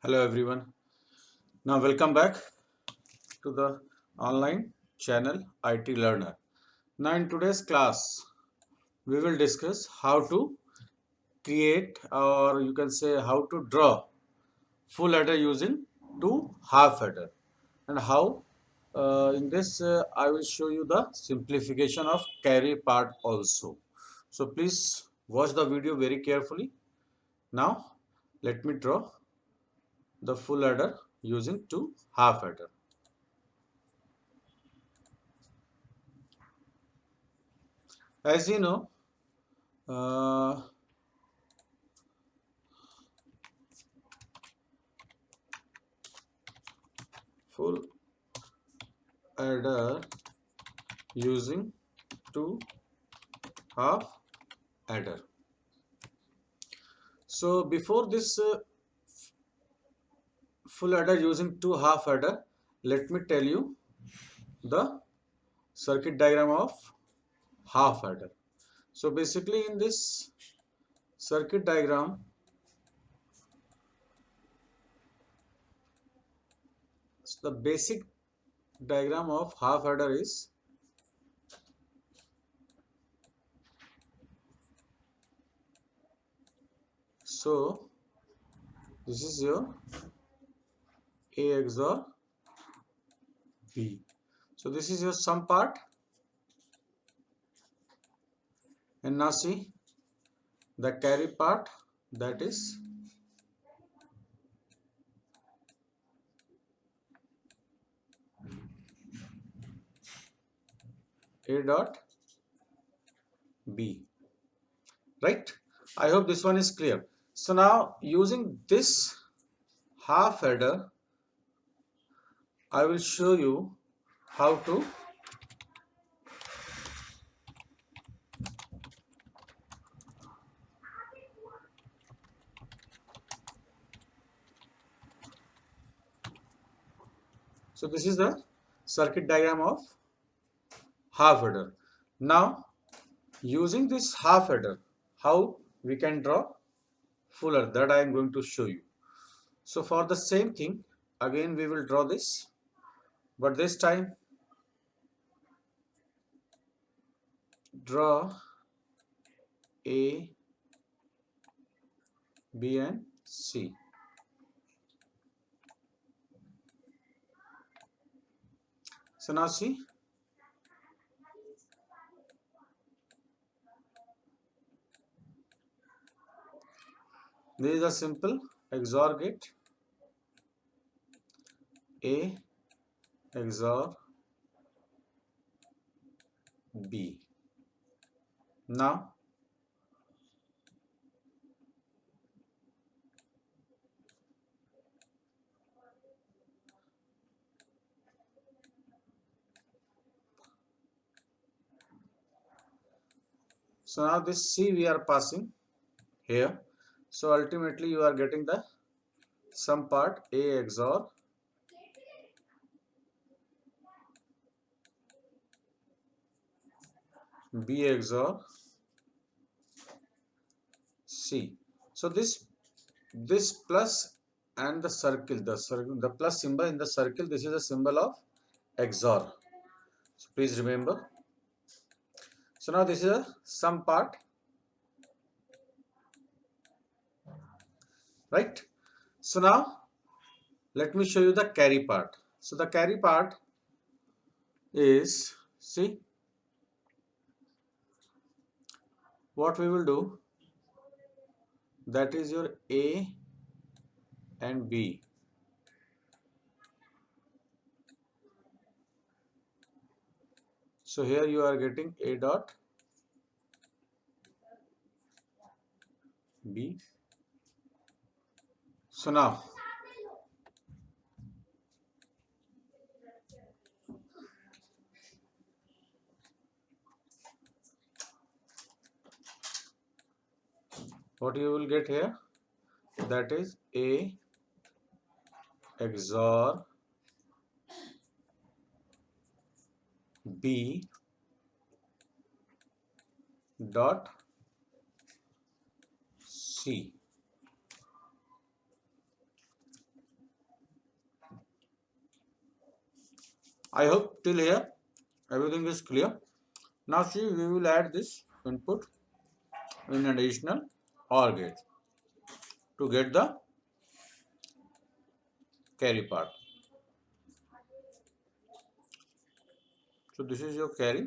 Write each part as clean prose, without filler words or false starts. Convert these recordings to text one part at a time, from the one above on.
Hello everyone. Now welcome back to the online channel IT Learner. Now in today's class we will discuss how to create, or you can say how to draw full header using two half header, and how in this I will show you the simplification of carry part also. So please watch the video very carefully. Now let me draw the full header using two half header. As you know, uh, full adder using two half adder. So before this full adder using two half adder, let me tell you the circuit diagram of half adder. So basically in this circuit diagram, the basic diagram of half adder is so this is your A XOR B. So this is your sum part, and now see the carry part, that is A dot B, right? I hope this one is clear. So now using this half header, I will show you how to so this is the circuit diagram of half header. Now using this half header, how we can draw full header, that I am going to show you. So for the same thing, again we will draw this, but this time draw A, B and C. So now see, this is a simple XOR gate, A XOR B. Now so now this C we are passing here. So ultimately you are getting the sum part A XOR B XOR C. So this plus and the plus symbol in the circle, this is a symbol of XOR. So please remember. So now this is a sum part, right? So now let me show you the carry part. So the carry part is, see, what we will do, that is your A and B. So here you are getting A dot B. So now what you will get here, that is A XOR B dot C. I hope till here everything is clear. Now see, we will add this input in additional OR gate to get the carry part. So this is your carry.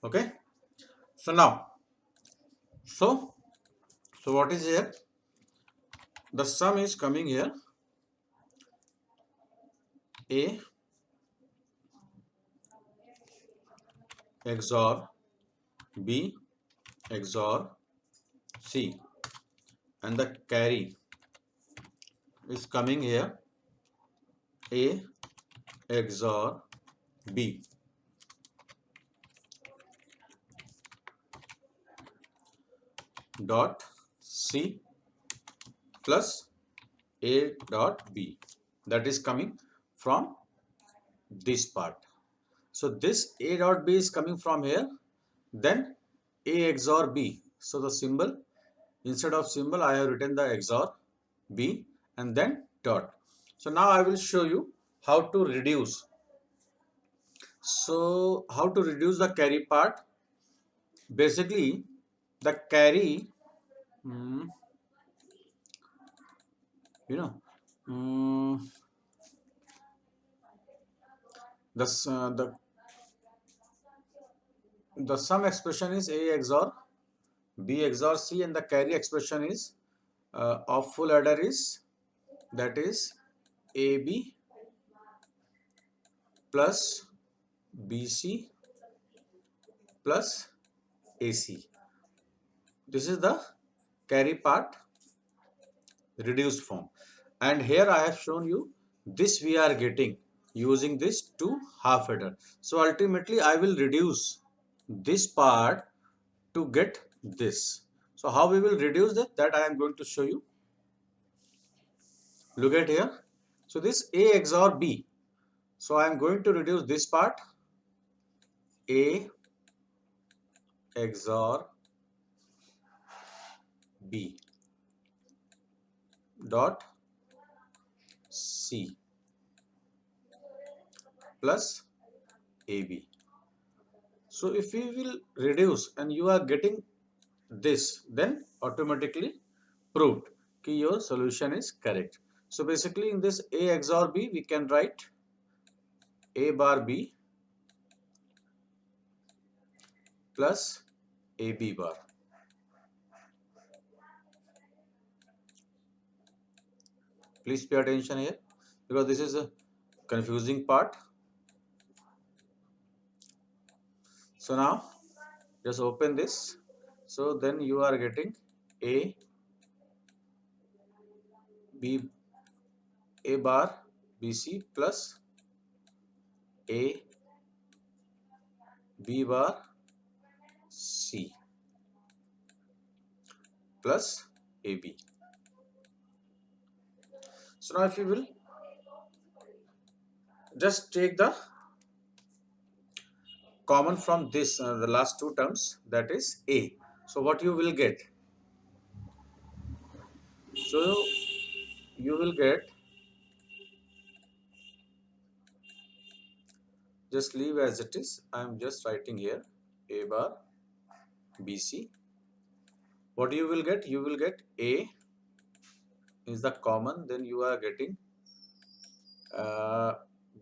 Okay. So now, so what is here? The sum is coming here. A XOR B XOR C, and the carry is coming here. A XOR B dot C plus A dot B, that is coming from this part. So this A dot B is coming from here, then A XOR B. So the symbol, instead of symbol I have written the XOR B and then dot. So now I will show you how to reduce. So how to reduce the carry part? Basically the carry, you know, this, the sum expression is A XOR B XOR C, and the carry expression is of full adder is, that is AB plus BC plus AC. This is the carry part reduced form, and here I have shown you this we are getting using this to half adder. So ultimately I will reduce this part to get this. So how we will reduce that I am going to show you. Look at here. So this A XOR B. So I am going to reduce this part, A XOR B dot C plus AB. So if we will reduce and you are getting this, then automatically proved that your solution is correct. So basically in this A XOR B we can write A bar B plus AB bar. Please pay attention here because this is a confusing part. So now just open this. So then you are getting A bar BC plus A B bar C plus AB. So now if you will just take the common from this, the last two terms, that is A. So what you will get? So you will get, just leave as it is. I am just writing here A bar BC. What you will get? You will get A is the common, then you are getting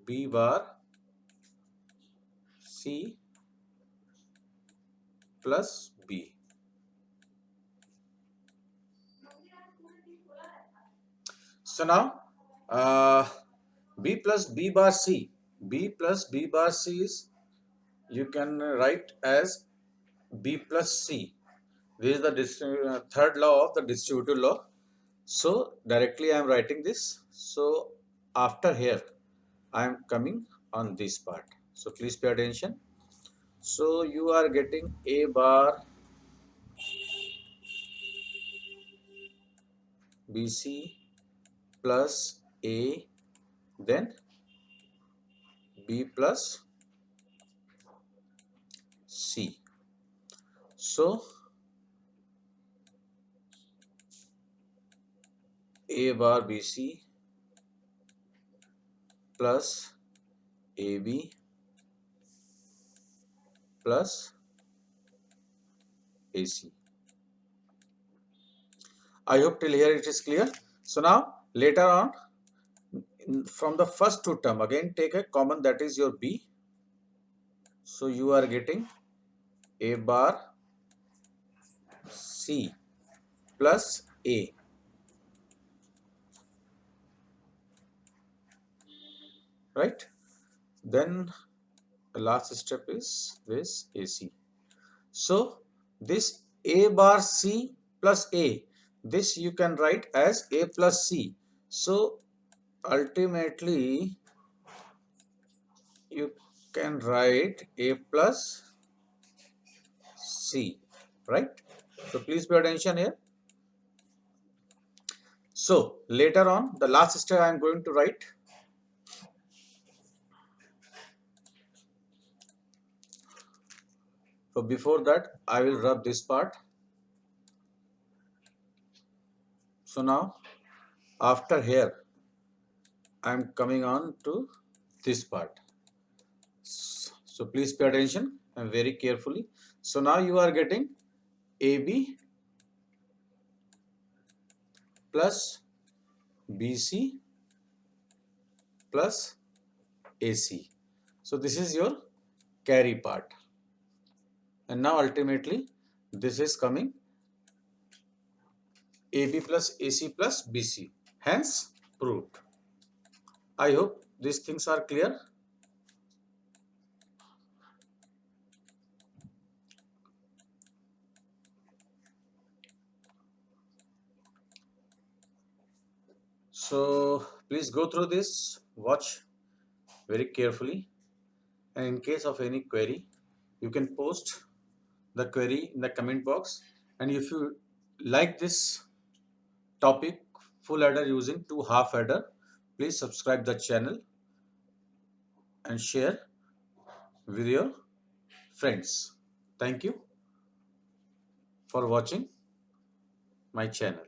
B bar C plus B. So now B plus B bar C. B plus B bar C is, you can write as B plus C. This is the third law of the distributive law. So directly I am writing this. So after here I am coming on this part. So please pay attention. So you are getting A bar BC plus A, then B plus C. So A bar BC plus AB plus AC. I hope till here it is clear. So now later on, from the first two term, again take a common, that is your B. So you are getting A bar C plus A, right? Then the last step is this AC. So this A bar C plus A, this you can write as A plus C. So ultimately you can write A plus C, right? So please pay attention here. So later on, the last step I am going to write. So before that, I will rub this part. So now after here, I am coming on to this part. So please pay attention and very carefully. So now you are getting AB plus BC plus AC. So this is your carry part. And now ultimately this is coming AB plus AC plus BC. Hence proved. I hope these things are clear. So please go through this, watch very carefully, and in case of any query, you can post the query in the comment box. And if you like this topic, full adder using 2 half adder, please subscribe the channel and share with your friends. Thank you for watching my channel.